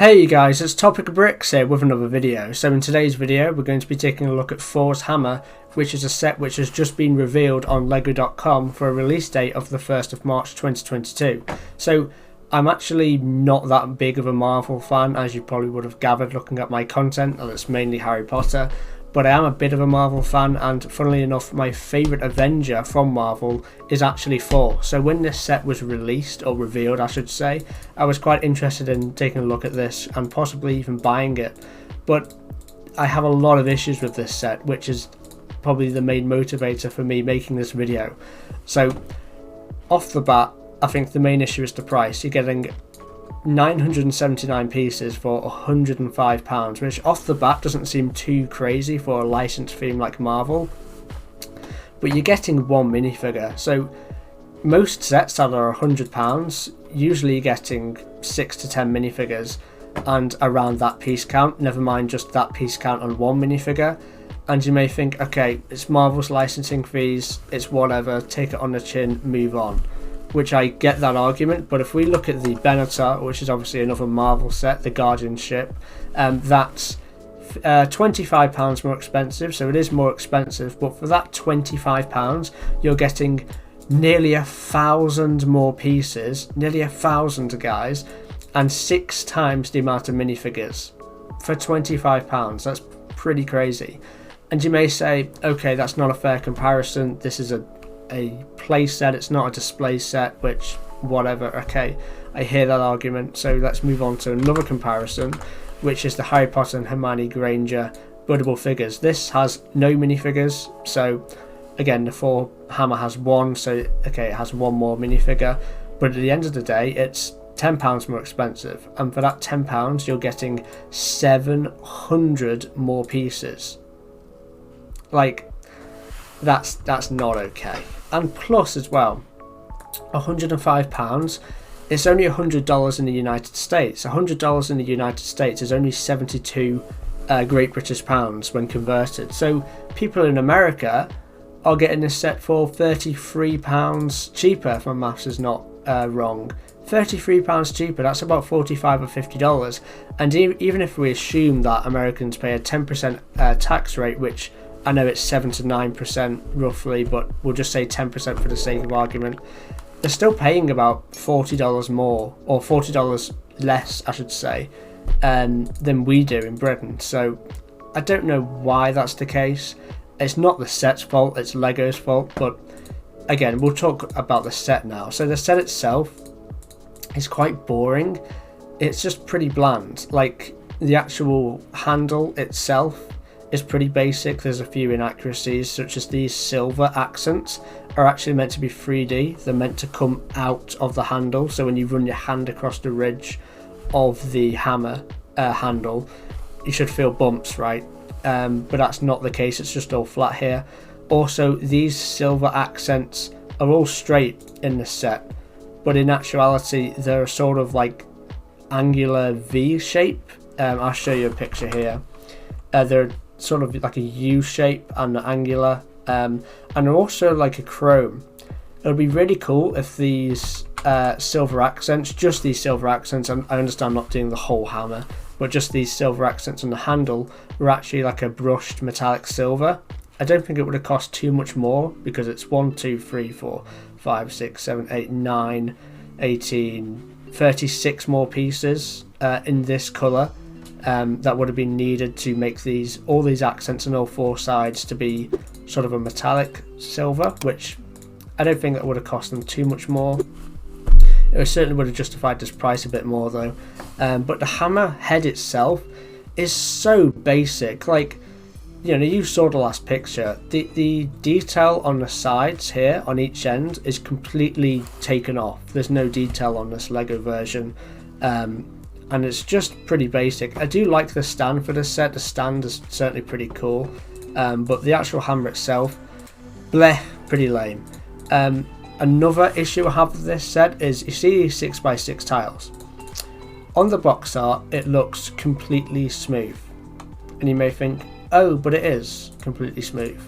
Hey guys, it's Topic Bricks here with another video. So in today's video we're going to be taking a look at Thor's Hammer, which is a set which has just been revealed on LEGO.com for a release date of the 1st of March 2022. So I'm actually not that big of a Marvel fan, as you probably would have gathered looking at my content, and it's mainly Harry Potter. But I am a bit of a Marvel fan, and funnily enough my favourite Avenger from Marvel is actually Thor. So when this set was released, or revealed I should say, I was quite interested in taking a look at this and possibly even buying it. But I have a lot of issues with this set, which is probably the main motivator for me making this video. So off the bat, I think the main issue is the price. You're getting 979 pieces for £105, which off the bat doesn't seem too crazy for a licensed theme like Marvel, but you're getting one minifigure. So most sets that are £100, usually you're getting 6 to 10 minifigures and around that piece count, never mind just that piece count on one minifigure. And you may think, okay, it's Marvel's licensing fees, it's whatever, take it on the chin, move on. Which I get that argument, but if we look at the Benatar, which is obviously another Marvel set, the Guardian ship, that's £25 more expensive, so it is more expensive, but for that £25 you're getting nearly 1,000 more pieces, nearly 1,000 guys, and 6 times the amount of minifigures for £25. That's pretty crazy. And you may say, okay, that's not a fair comparison, this is a play set, it's not a display set, which whatever, okay, I hear that argument. So let's move on to another comparison, which is the Harry Potter and Hermione Granger buildable figures. This has no minifigures, so again the Thor Hammer has one, so okay, it has one more minifigure, but at the end of the day it's £10 more expensive, and for that £10 you're getting 700 more pieces. Like, that's not okay. And plus as well, £105, it's only $100 in the United States. $100 in the United States is only 72 Great British pounds when converted. So people in America are getting this set for £33 cheaper, if my maths is not wrong. £33 cheaper, that's about $45 or $50. And even if we assume that Americans pay a 10% tax rate, which I know it's 7 to 9% roughly, but we'll just say 10% for the sake of argument, they're still paying about $40 more, or $40 less I should say, than we do in Britain. So I don't know why that's the case. It's not the set's fault, it's LEGO's fault, but again, we'll talk about the set now. So the set itself is quite boring, it's just pretty bland. Like, the actual handle itself is pretty basic. There's a few inaccuracies, such as these silver accents are actually meant to be 3D. They're meant to come out of the handle, so when you run your hand across the ridge of the hammer handle, you should feel bumps, right? But that's not the case, it's just all flat here. Also, these silver accents are all straight in the set, but in actuality they're sort of like angular V shape. I'll show you a picture here. They're sort of like a U shape and angular, and also like a chrome. It would be really cool if these silver accents, just these silver accents, and I understand I'm not doing the whole hammer, but just these silver accents on the handle were actually like a brushed metallic silver. I don't think it would have cost too much more, because it's 1, 2, 3, 4, 5, 6, 7, 8, 9, 18, 36 more pieces in this colour. That would have been needed to make all these accents on all 4 sides to be sort of a metallic silver, which I don't think that would have cost them too much more. It certainly would have justified this price a bit more though. But the hammer head itself is so basic. Like, you know, you saw the last picture, the detail on the sides here on each end is completely taken off. There's no detail on this LEGO version. And it's just pretty basic. I do like the stand for this set. The stand is certainly pretty cool, but the actual hammer itself, bleh, pretty lame. Another issue I have with this set is, you see these 6x6 tiles? On the box art it looks completely smooth, and you may think, oh, but it is completely smooth.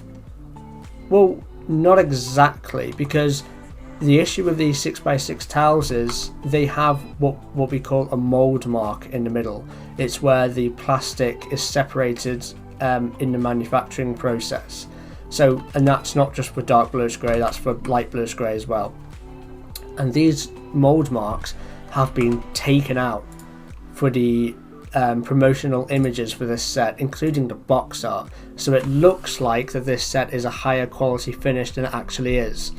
Well, not exactly, because the issue with these 6x6 tiles is they have what we call a mold mark in the middle. It's where the plastic is separated in the manufacturing process. So, and that's not just for dark bluish grey, that's for light bluish grey as well. And these mold marks have been taken out for the promotional images for this set, including the box art. So it looks like that this set is a higher quality finish than it actually is,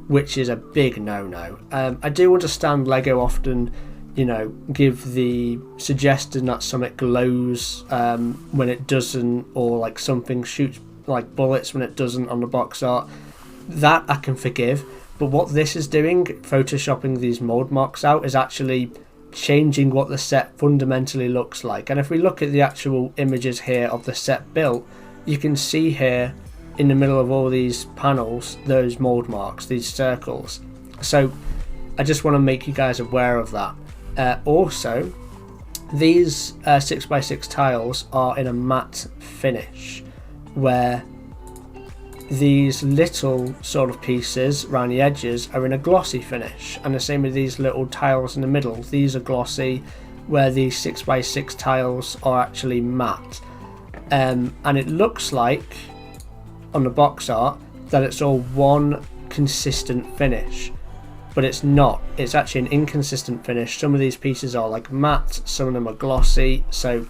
which is a big no-no. I do understand LEGO often, you know, give the suggestion that something glows when it doesn't, or like something shoots like bullets when it doesn't on the box art. That I can forgive, but what this is doing, photoshopping these mold marks out, is actually changing what the set fundamentally looks like. And if we look at the actual images here of the set built, you can see here in the middle of all these panels those mold marks, these circles. So I just want to make you guys aware of that. Also, these 6x6 tiles are in a matte finish, where these little sort of pieces around the edges are in a glossy finish, and the same with these little tiles in the middle. These are glossy, where these 6x6 tiles are actually matte. And it looks like on the box art that it's all one consistent finish, but it's not. It's actually an inconsistent finish. Some of these pieces are like matte, some of them are glossy. So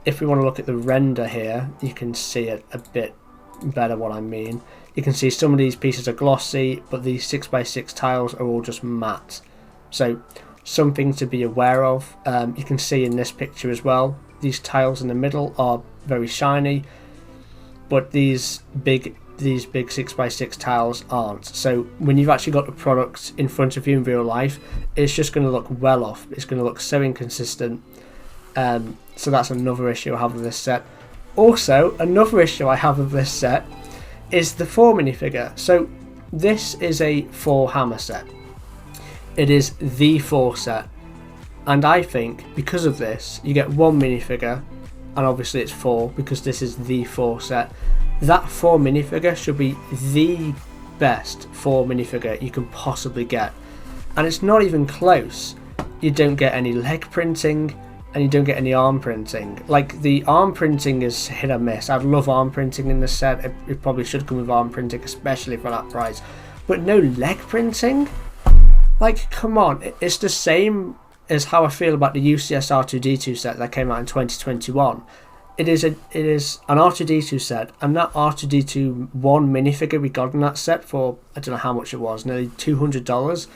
if we want to look at the render here, you can see it a bit better what I mean. You can see some of these pieces are glossy, but these 6x6 tiles are all just matte. So something to be aware of. You can see in this picture as well, these tiles in the middle are very shiny, but these big 6x6 tiles aren't. So when you've actually got the product in front of you in real life, it's just going to look well off. It's going to look so inconsistent. So that's another issue I have with this set. Also, another issue I have with this set is the Thor minifigure. So this is a Thor Hammer set. It is the Thor set, and I think because of this you get one minifigure, and obviously it's Thor because this is the Thor set. That Thor minifigure should be the best Thor minifigure you can possibly get, and it's not even close. You don't get any leg printing, and you don't get any arm printing. Like, the arm printing is hit or miss. I'd love arm printing in this set. It probably should come with arm printing, especially for that price. But no leg printing? Like, come on. It's the same as how I feel about the UCS R2-D2 set that came out in 2021. It is an R2-D2 set, and that R2-D2 one minifigure we got in that set for, I don't know how much it was, nearly $200.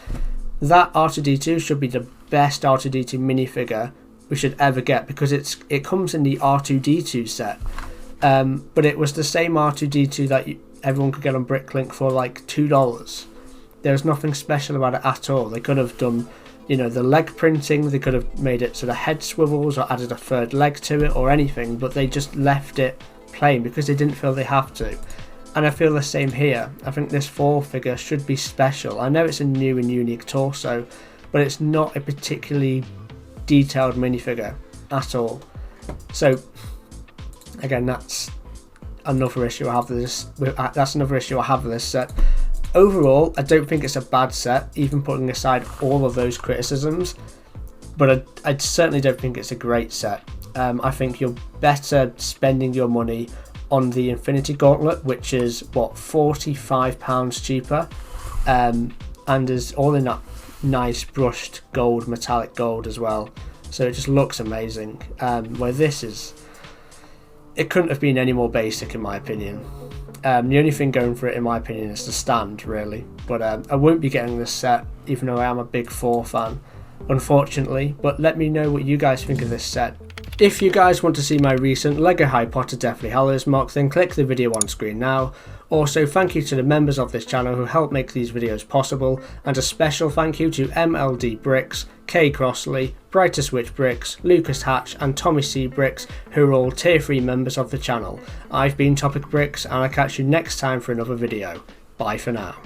That R2-D2 should be the best R2-D2 minifigure we should ever get, because it comes in the R2-D2 set, but it was the same R2-D2 that everyone could get on Bricklink for like $2. There was nothing special about it at all. They could have done, you know, the leg printing, they could have made it so the head swivels or added a third leg to it or anything, but they just left it plain because they didn't feel they have to. And I feel the same here. I think this Thor figure should be special. I know it's a new and unique torso, but it's not a particularly detailed minifigure at all. So again, that's another issue I have with this. That's another issue I have with this set. Overall, I don't think it's a bad set, even putting aside all of those criticisms. But I certainly don't think it's a great set. I think you're better spending your money on the Infinity Gauntlet, which is what, £45 cheaper, and is all in that nice brushed gold, metallic gold as well, so it just looks amazing. Where this is, it couldn't have been any more basic in my opinion. The only thing going for it in my opinion is the stand, really, but I won't be getting this set even though I am a big Thor fan, unfortunately. But let me know what you guys think of this set. If you guys want to see my recent LEGO Harry Potter Deathly Hallows mock, then click the video on screen now. Also, thank you to the members of this channel who help make these videos possible, and a special thank you to MLD Bricks, Kay Crossley, Brighter Switch Bricks, Lucas Hatch and Tommy C Bricks, who are all tier 3 members of the channel. I've been Topic Bricks, and I'll catch you next time for another video. Bye for now.